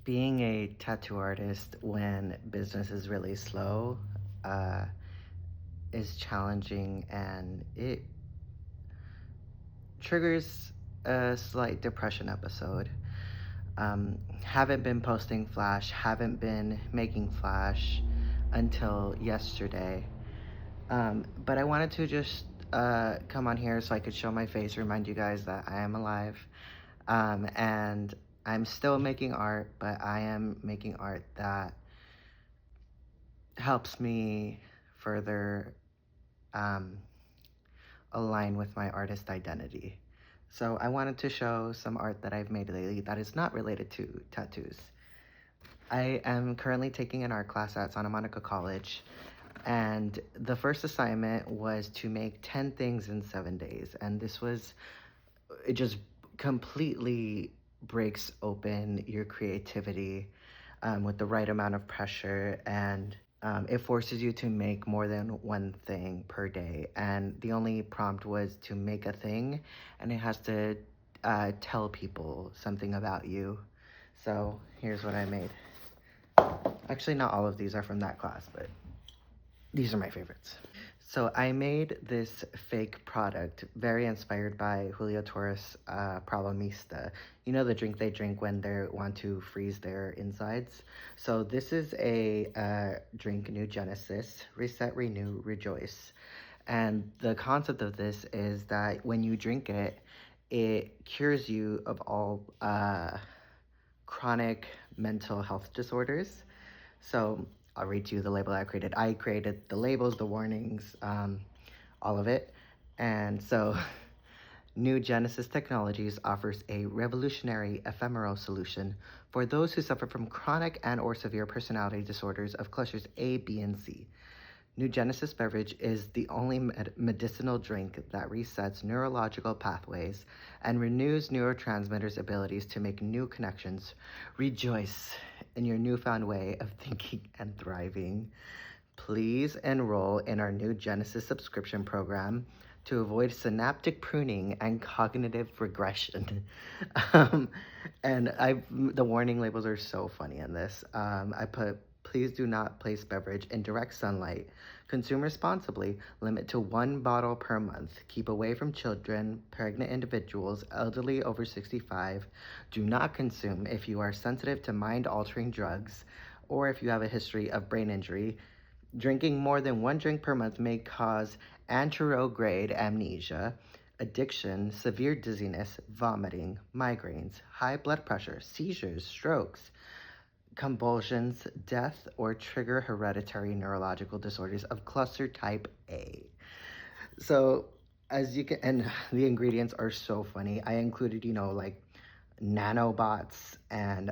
Being a tattoo artist when business is really slow uh, is challenging, and it triggers a slight depression episode. Haven't been posting Flash, haven't been making Flash until yesterday. But I wanted to just come on here so I could show my face, remind you guys that I am alive. And I'm still making art, but I am making art that helps me further um, align with my artist identity. So I wanted to show some art that I've made lately that is not related to tattoos. I am currently taking an art class at Santa Monica College, and the first assignment was to make 10 things in 7 days. And it just completely breaks open your creativity with the right amount of pressure, and it forces you to make more than one thing per day. And the only prompt was to make a thing, and it has to tell people something about you. So here's what I made. Actually, not all of these are from that class, but these are my favorites. So I made this fake product, very inspired by Julio Torres' Problemista. You know the drink they drink when they want to freeze their insides? So this is a drink, New Genesis, Reset, Renew, Rejoice. And the concept of this is that when you drink it, it cures you of all chronic mental health disorders. So I'll read to you the label I created. I created the labels, the warnings, all of it. And so New Genesis Technologies offers a revolutionary ephemeral solution for those who suffer from chronic and or severe personality disorders of clusters A, B, and C. New Genesis beverage is the only medicinal drink that resets neurological pathways and renews neurotransmitters' abilities to make new connections. Rejoice in your newfound way of thinking and thriving. Please enroll in our New Genesis subscription program to avoid synaptic pruning and cognitive regression. The warning labels are so funny in this. I put, please do not place beverage in direct sunlight. Consume responsibly. Limit to 1 bottle per month. Keep away from children, pregnant individuals, elderly over 65. Do not consume if you are sensitive to mind-altering drugs or if you have a history of brain injury. Drinking more than 1 drink per month may cause anterograde amnesia, addiction, severe dizziness, vomiting, migraines, high blood pressure, seizures, strokes, convulsions, death, or trigger hereditary neurological disorders of cluster type A. So, as you can, and the ingredients are so funny. I included, like nanobots and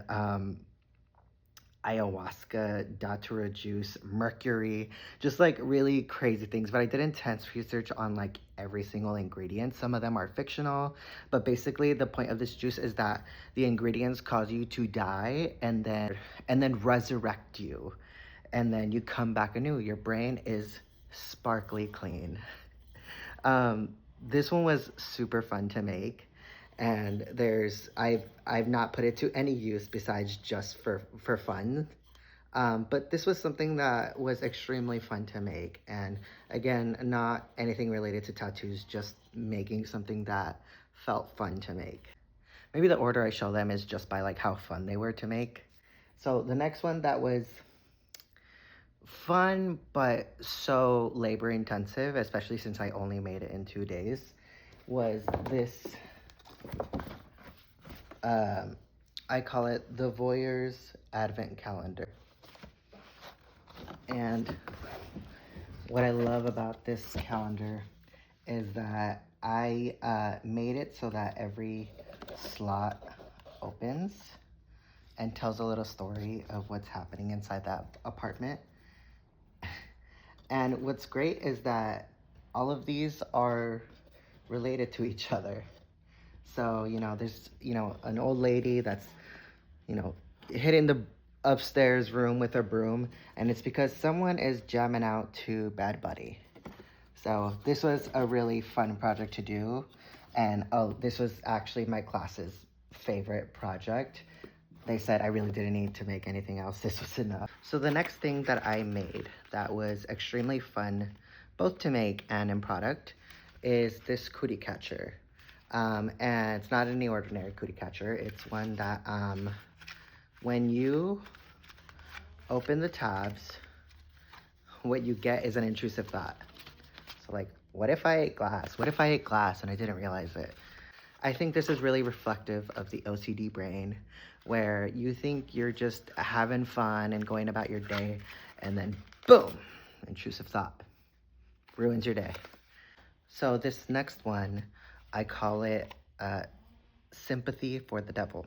ayahuasca, datura juice, mercury, just like really crazy things. But I did intense research on like every single ingredient. Some of them are fictional, but basically the point of this juice is that the ingredients cause you to die and then resurrect you. And then you come back anew. Your brain is sparkly clean. This one was super fun to make, and I've not put it to any use besides just for fun. But this was something that was extremely fun to make, and again, not anything related to tattoos, just making something that felt fun to make. Maybe the order I show them is just by like how fun they were to make. So the next one that was fun but so labor intensive, especially since I only made it in 2 days, was this I call it the Voyeur's Advent Calendar. And what I love about this calendar is that I made it so that every slot opens and tells a little story of what's happening inside that apartment. And what's great is that all of these are related to each other. So, there's, an old lady that's, hitting the upstairs room with a broom, and it's because someone is jamming out to Bad Buddy. So this was a really fun project to do, and this was actually my class's favorite project. They said I really didn't need to make anything else. This was enough. So the next thing that I made that was extremely fun, both to make and in product, is this cootie catcher. And it's not any ordinary cootie catcher. It's one that when you open the tabs, what you get is an intrusive thought. So like, what if I ate glass? What if I ate glass and I didn't realize it? I think this is really reflective of the OCD brain, where you think you're just having fun and going about your day, and then boom, intrusive thought ruins your day. So this next one, I call it sympathy for the devil.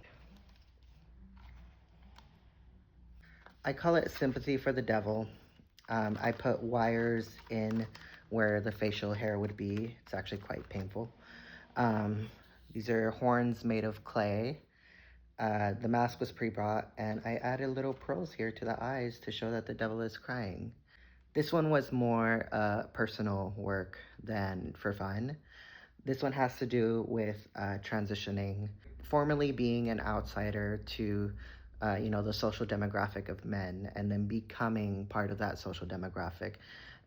I call it sympathy for the devil. I put wires in where the facial hair would be. It's actually quite painful. These are horns made of clay. The mask was pre-bought, and I added little pearls here to the eyes to show that the devil is crying. This one was more personal work than for fun. This one has to do with transitioning, formerly being an outsider to, the social demographic of men, and then becoming part of that social demographic,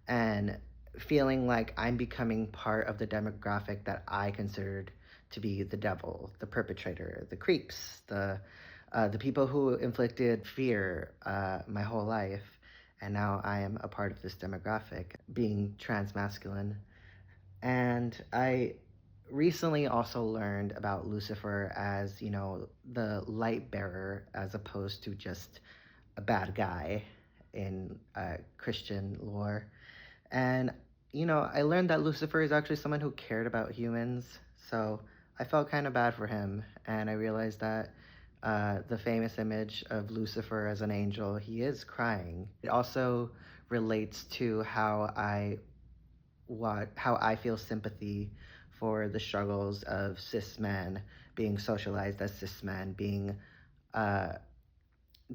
and feeling like I'm becoming part of the demographic that I considered to be the devil, the perpetrator, the creeps, the people who inflicted fear my whole life. And now I am a part of this demographic, being transmasculine. And I recently also learned about Lucifer as, the light bearer as opposed to just a bad guy in Christian lore. And, I learned that Lucifer is actually someone who cared about humans. So I felt kind of bad for him. And I realized that the famous image of Lucifer as an angel, he is crying. It also relates to how I feel sympathy for the struggles of cis men, being socialized as cis men, being uh,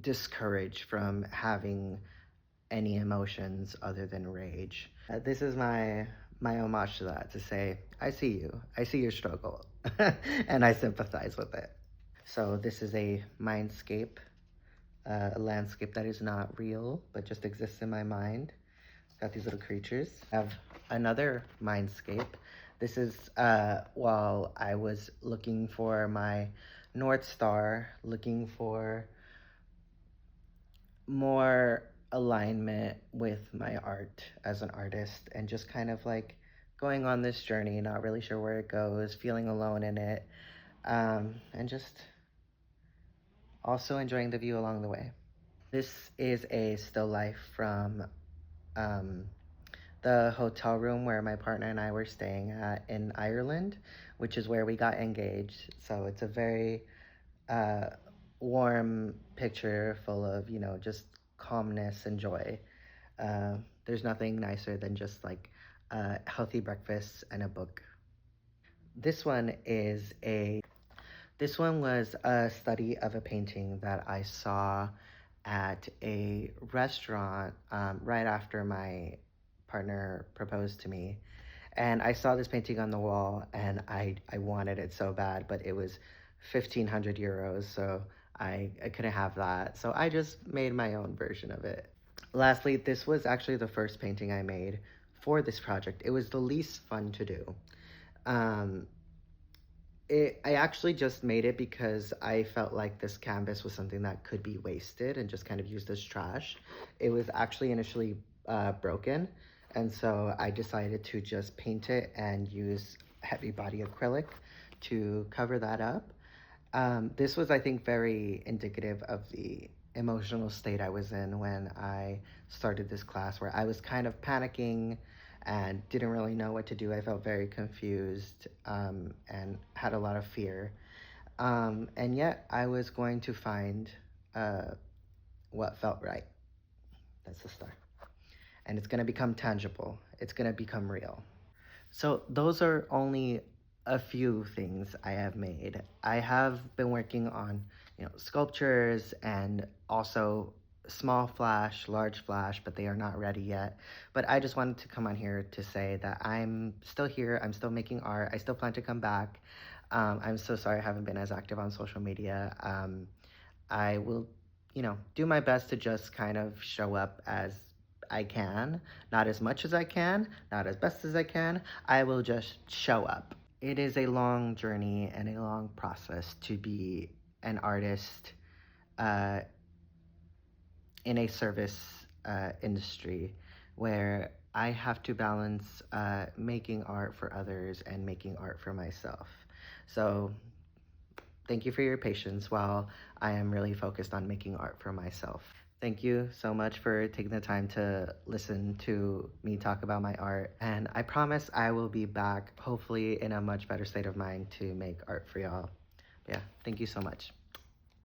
discouraged from having any emotions other than rage. This is my homage to that, to say, I see your struggle, and I sympathize with it. So this is a mindscape, a landscape that is not real, but just exists in my mind. Got these little creatures. I have another mindscape. This is while I was looking for my North Star, looking for more alignment with my art as an artist, and just kind of like going on this journey, not really sure where it goes, feeling alone in it, and just also enjoying the view along the way. This is a still life from um, the hotel room where my partner and I were staying at in Ireland, which is where we got engaged. So it's a very uh, warm picture full of, just calmness and joy. There's nothing nicer than just like a healthy breakfast and a book. This one is this one was a study of a painting that I saw at a restaurant right after my partner proposed to me. And I saw this painting on the wall, and I wanted it so bad, but it was 1,500 euros, so I couldn't have that. So I just made my own version of it. Lastly, this was actually the first painting I made for this project. It was the least fun to do. Um, I actually just made it because I felt like this canvas was something that could be wasted and just kind of used as trash. It was actually initially broken, and so I decided to just paint it and use heavy body acrylic to cover that up. This was, I think, very indicative of the emotional state I was in when I started this class, where I was kind of panicking and didn't really know what to do. I felt very confused and had a lot of fear. And yet I was going to find what felt right. That's the start. And it's going to become tangible. It's going to become real. So those are only a few things I have made. I have been working on, sculptures and also small flash, large flash, but they are not ready yet. But I just wanted to come on here to say that I'm still here. I'm still making art. I still plan to come back. I'm so sorry I haven't been as active on social media. I will, do my best to just kind of show up as I can, not as much as I can, not as best as I can. I will just show up. It is a long journey and a long process to be an artist uh, in a service industry where I have to balance making art for others and making art for myself. So, thank you for your patience while I am really focused on making art for myself. Thank you so much for taking the time to listen to me talk about my art. And I promise I will be back, hopefully, in a much better state of mind to make art for y'all. Yeah, thank you so much.